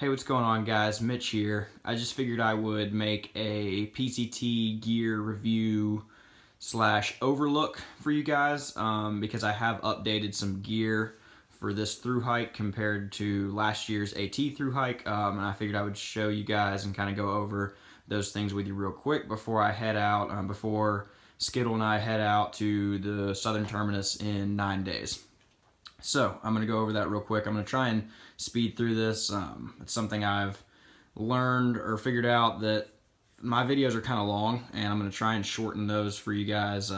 Hey, what's going on, guys? Mitch here. I just figured I would make a PCT Gear review slash overlook for you guys because I have updated some gear for this through hike compared to last year's AT through hike, and I figured I would show you guys and kind of go over those things with you real quick before I head out, before Skittle and I head out to the southern terminus in 9 days. So I'm going to go over that real quick. I'm going to try and speed through this. It's something I've learned or figured out that my videos are kind of long, and I'm going to try and shorten those for you guys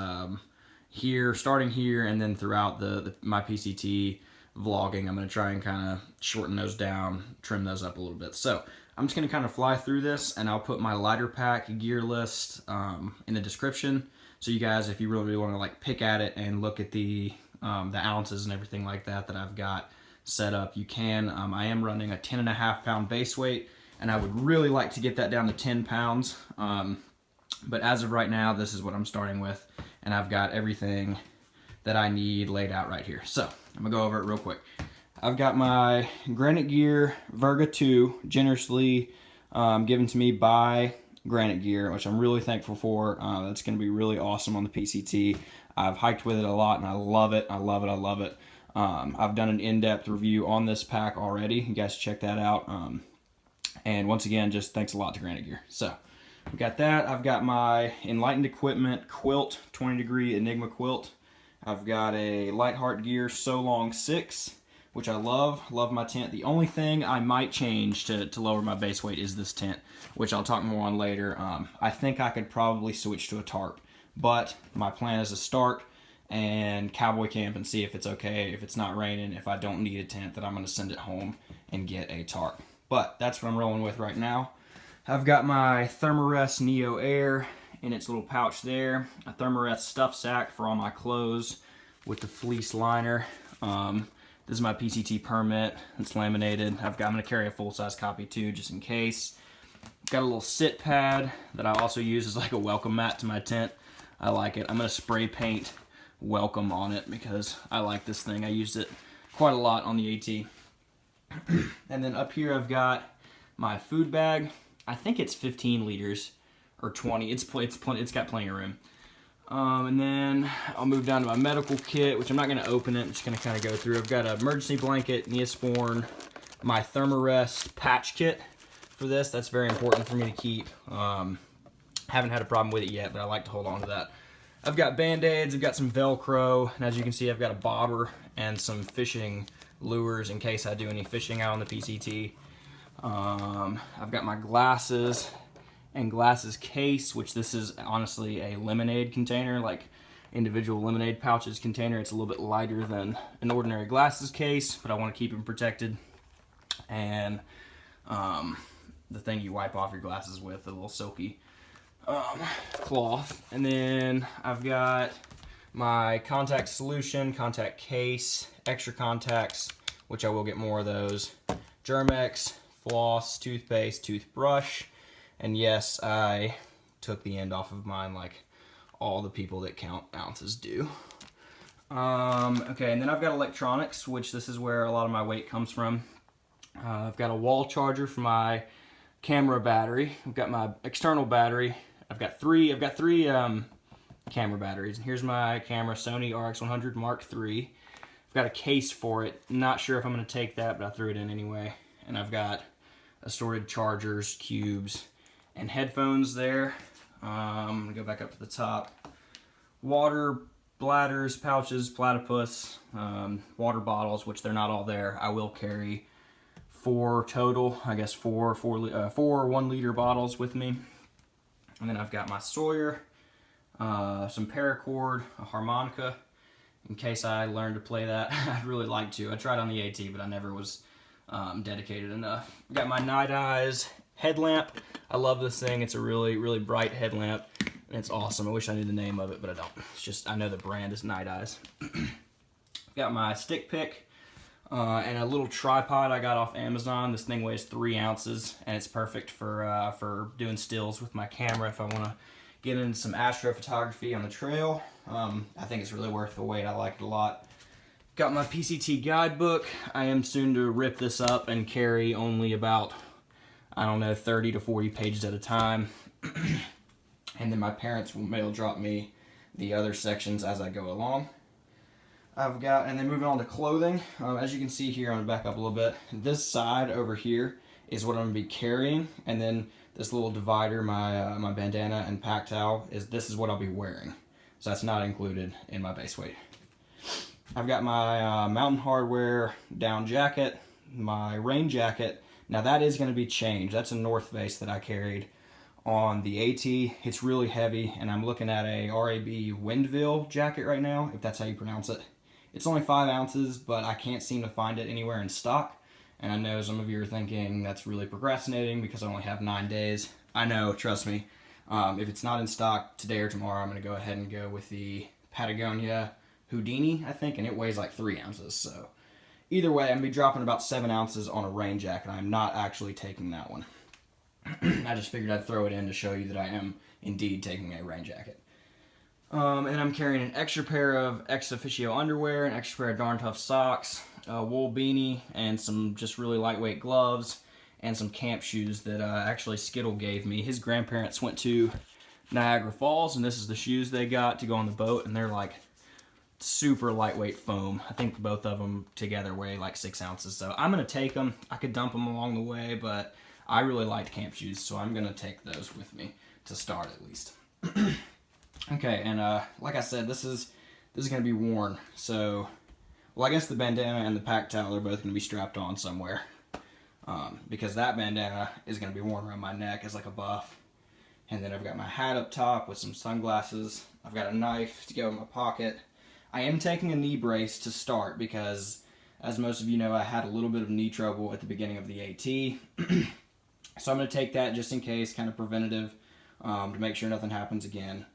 here, starting here, and then throughout my PCT vlogging. I'm going to try and kind of shorten those down, trim those up a little bit. So I'm just going to kind of fly through this, and I'll put my lighter pack gear list in the description. So you guys, if you really want to like pick at it and look at the ounces and everything like that I've got set up, you can. I am running a 10.5 pound base weight, and I would really like to get that down to 10 pounds. But as of right now, this is what I'm starting with, and I've got everything that I need laid out right here. So I'm gonna go over it real quick. I've got my Granite Gear Virga 2, generously given to me by Granite Gear, which I'm really thankful for. That's going to be really awesome on the PCT. I've hiked with it a lot, and I love it. I love it. I love it. I've done an in-depth review on this pack already. You guys check that out. And once again, just thanks a lot to Granite Gear. So we got that. I've got my Enlightened Equipment quilt, 20 degree Enigma quilt. I've got a Lightheart Gear So Long 6, which I love. Love my tent. The only thing I might change to lower my base weight is this tent, which I'll talk more on later. I think I could probably switch to a tarp, but my plan is to start and cowboy camp and see if it's okay, if it's not raining, if I don't need a tent, then I'm going to send it home and get a tarp. But that's what I'm rolling with right now. I've got my Therm-A-Rest Neo Air in its little pouch there, a Therm-A-Rest stuff sack for all my clothes with the fleece liner. This is my PCT permit. It's laminated. I'm going to carry a full-size copy too, just in case. Got a little sit pad that I also use as like a welcome mat to my tent. I like it. I'm going to spray paint welcome on it because I like this thing. I used it quite a lot on the AT. And then up here I've got my food bag. I think it's 15 liters or 20. It's got plenty of room. And then I'll move down to my medical kit, which I'm not going to open it. I'm just going to kind of go through. I've got an emergency blanket, Neosporin, my Therm-A-Rest Patch Kit for this. That's very important for me to keep. Haven't had a problem with it yet, but I like to hold on to that. I've got Band-Aids. I've got some Velcro. And as you can see, I've got a bobber and some fishing lures in case I do any fishing out on the PCT. I've got my glasses and glasses case, which this is honestly a lemonade container, like individual lemonade pouches container. It's a little bit lighter than an ordinary glasses case, but I want to keep them protected. And the thing you wipe off your glasses with, a little silky cloth. And then I've got my contact solution, contact case, extra contacts, which I will get more of those, Germ-X, floss, toothpaste, toothbrush. And yes, I took the end off of mine like all the people that count ounces do. Okay, and then I've got electronics, which this is where a lot of my weight comes from. I've got a wall charger for my camera battery. I've got my external battery. I've got three camera batteries. And here's my camera, Sony RX100 Mark III. I've got a case for it. Not sure if I'm going to take that, but I threw it in anyway. And I've got assorted chargers, cubes, and headphones there. I'm going to go back up to the top. Water, bladders, pouches, platypus, water bottles, which they're not all there. I will carry 4 total, I guess four 1 liter bottles with me. And then I've got my Sawyer, some paracord, a harmonica, in case I learn to play that. I'd really like to. I tried on the AT, but I never was dedicated enough. I've got my Night Eyes headlamp. I love this thing. It's a really, really bright headlamp, and it's awesome. I wish I knew the name of it, but I don't. It's just, I know the brand is Night Eyes. Got my stick pick and a little tripod I got off Amazon. This thing weighs 3 ounces, and it's perfect for doing stills with my camera if I want to get into some astrophotography on the trail. I think it's really worth the wait. I like it a lot. Got my PCT Guidebook. I am soon to rip this up and carry only about, I don't know, 30 to 40 pages at a time. And then my parents will mail drop me the other sections as I go along. I've got, and then moving on to clothing. As you can see here, I'm gonna back up a little bit. This side over here is what I'm gonna be carrying, and then this little divider, my bandana and pack towel, this is what I'll be wearing. So that's not included in my base weight. I've got my Mountain Hardwear down jacket, my rain jacket. Now that is going to be changed. That's a North Face that I carried on the AT. It's really heavy, and I'm looking at a RAB Windville jacket right now, if that's how you pronounce it. It's only 5 ounces, but I can't seem to find it anywhere in stock. And I know some of you are thinking that's really procrastinating because I only have 9 days. I know, trust me. If it's not in stock today or tomorrow, I'm going to go ahead and go with the Patagonia Houdini, I think, and it weighs like 3 ounces. So either way, I'm going to be dropping about 7 ounces on a rain jacket. I'm not actually taking that one. I just figured I'd throw it in to show you that I am indeed taking a rain jacket. And I'm carrying an extra pair of ex officio underwear, an extra pair of Darn Tough socks, a wool beanie, and some just really lightweight gloves, and some camp shoes that actually Skittle gave me. His grandparents went to Niagara Falls, and this is the shoes they got to go on the boat, and they're like super lightweight foam. I think both of them together weigh like 6 ounces. So I'm going to take them. I could dump them along the way, but I really liked camp shoes, so I'm going to take those with me to start at least. Okay, and like I said, this is going to be worn. So, well, I guess the bandana and the pack towel are both going to be strapped on somewhere. Because that bandana is going to be worn around my neck as like a buff. And then I've got my hat up top with some sunglasses. I've got a knife to go in my pocket. I am taking a knee brace to start because, as most of you know, I had a little bit of knee trouble at the beginning of the AT. So I'm going to take that just in case, kind of preventative, to make sure nothing happens again.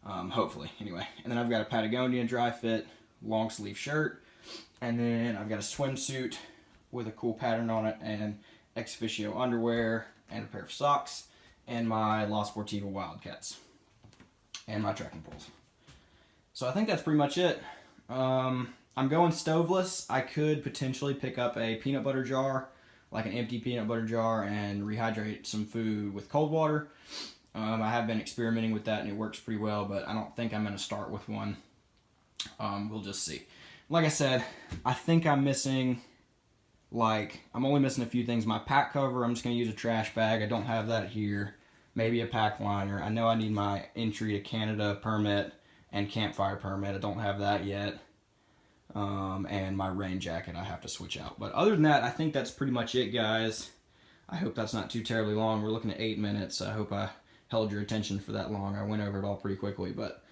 Hopefully, anyway. And then I've got a Patagonia dry fit long sleeve shirt. And then I've got a swimsuit with a cool pattern on it, and ex officio underwear, and a pair of socks, and my La Sportiva Wildcats, and my trekking poles. So I think that's pretty much it. I'm going stoveless. I could potentially pick up a peanut butter jar, like an empty peanut butter jar, and rehydrate some food with cold water. I have been experimenting with that, and it works pretty well, but I don't think I'm going to start with one. We'll just see. Like I said, I think I'm missing, I'm only missing a few things. My pack cover, I'm just going to use a trash bag. I don't have that here. Maybe a pack liner. I know I need my entry to Canada permit and campfire permit. I don't have that yet. And my rain jacket I have to switch out. But other than that, I think that's pretty much it, guys. I hope that's not too terribly long. We're looking at 8 minutes. I hope I held your attention for that long. I went over it all pretty quickly. But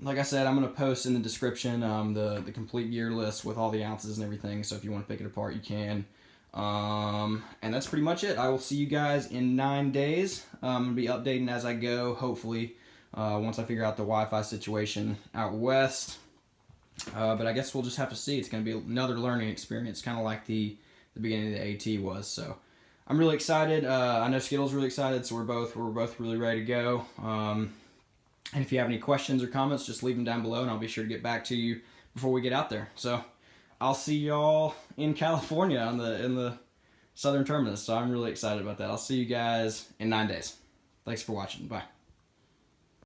like I said, I'm going to post in the description the complete gear list with all the ounces and everything. So if you want to pick it apart, you can. And that's pretty much it. I will see you guys in 9 days. I'm going to be updating as I go, hopefully, once I figure out the Wi-Fi situation out west. But I guess we'll just have to see. It's going to be another learning experience, kind of like the beginning of the AT was. So I'm really excited. I know Skittle's really excited, so we're both really ready to go. And if you have any questions or comments, just leave them down below, and I'll be sure to get back to you before we get out there. So I'll see y'all in California in the southern terminus. So I'm really excited about that. I'll see you guys in 9 days. Thanks for watching. Bye.